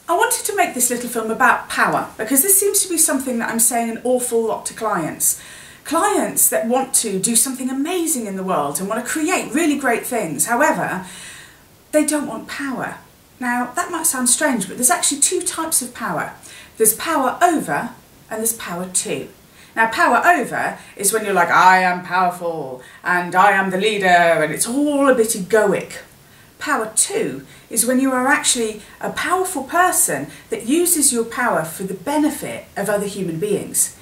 I wanted to make this little film about power because this seems to be something that I'm saying an awful lot to clients. Clients that want to do something amazing in the world and want to create really great things. However, they don't want power. Now, that might sound strange, but there's actually two types of power. There's power over and there's power to. Now, power over is when you're like, I am powerful and I am the leader, and it's all a bit egoic. Power to is when you are actually a powerful person that uses your power for the benefit of other human beings.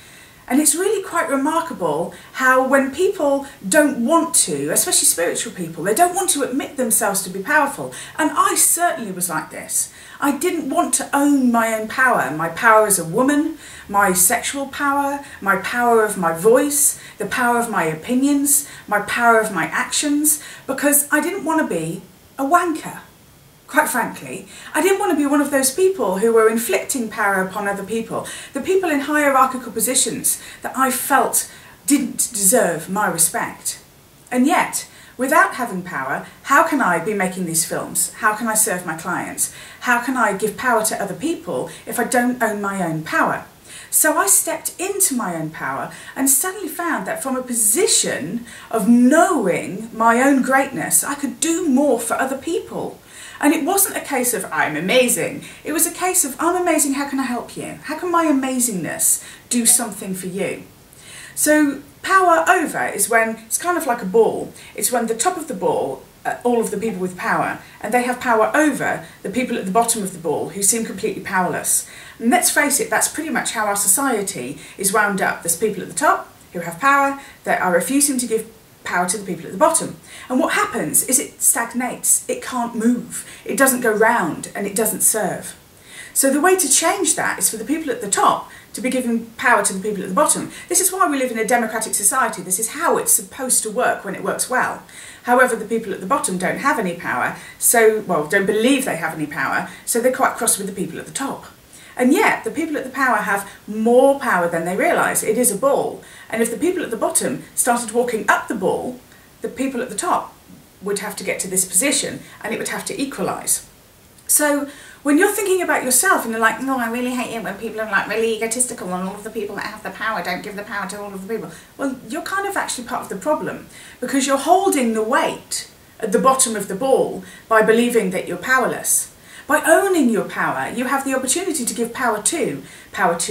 And it's really quite remarkable how when people don't want to, especially spiritual people, they don't want to admit themselves to be powerful. And I certainly was like this. I didn't want to own my own power, my power as a woman, my sexual power, my power of my voice, the power of my opinions, my power of my actions, because I didn't want to be a wanker. Quite frankly, I didn't want to be one of those people who were inflicting power upon other people, the people in hierarchical positions that I felt didn't deserve my respect. And yet, without having power, how can I be making these films? How can I serve my clients? How can I give power to other people if I don't own my own power? So I stepped into my own power and suddenly found that from a position of knowing my own greatness, I could do more for other people. And it wasn't a case of, I'm amazing. It was a case of, I'm amazing, how can I help you? How can my amazingness do something for you? So power over is when, it's kind of like a ball. It's when the top of the ball, all of the people with power, and they have power over the people at the bottom of the ball who seem completely powerless. And let's face it, that's pretty much how our society is wound up. There's people at the top who have power that are refusing to give power to the people at the bottom. And what happens is it stagnates, it can't move, it doesn't go round, and it doesn't serve. So the way to change that is for the people at the top to be giving power to the people at the bottom. This is why we live in a democratic society. This is how it's supposed to work when it works well. However, the people at the bottom don't have any power, don't believe they have any power, so they're quite cross with the people at the top. And yet, the people at the power have more power than they realise. It is a ball. And if the people at the bottom started walking up the ball, the people at the top would have to get to this position and it would have to equalise. So when you're thinking about yourself and you're like, no, I really hate it when people are like really egotistical and all of the people that have the power don't give the power to all of the people. Well, you're kind of actually part of the problem because you're holding the weight at the bottom of the ball by believing that you're powerless. By owning your power, you have the opportunity to give power to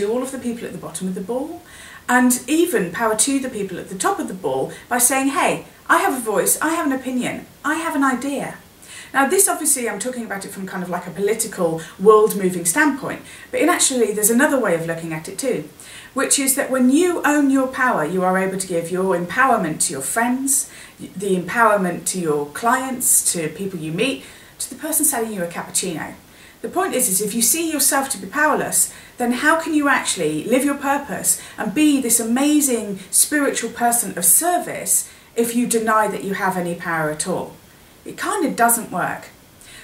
all of the people at the bottom of the ball, and even power to the people at the top of the ball by saying, hey, I have a voice, I have an opinion, I have an idea. Now this obviously, I'm talking about it from kind of like a political, world-moving standpoint, but actually there's another way of looking at it too, which is that when you own your power, you are able to give your empowerment to your friends, the empowerment to your clients, to people you meet, to the person selling you a cappuccino. The point is if you see yourself to be powerless, then how can you actually live your purpose and be this amazing spiritual person of service if you deny that you have any power at all? It kind of doesn't work.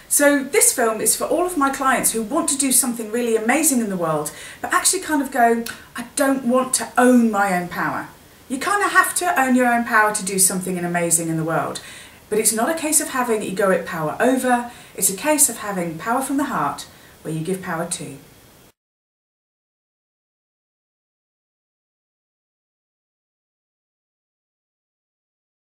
So this film is for all of my clients who want to do something really amazing in the world, but actually kind of go, I don't want to own my own power. You kind of have to own your own power to do something amazing in the world. But it's not a case of having egoic power over, it's a case of having power from the heart where you give power to.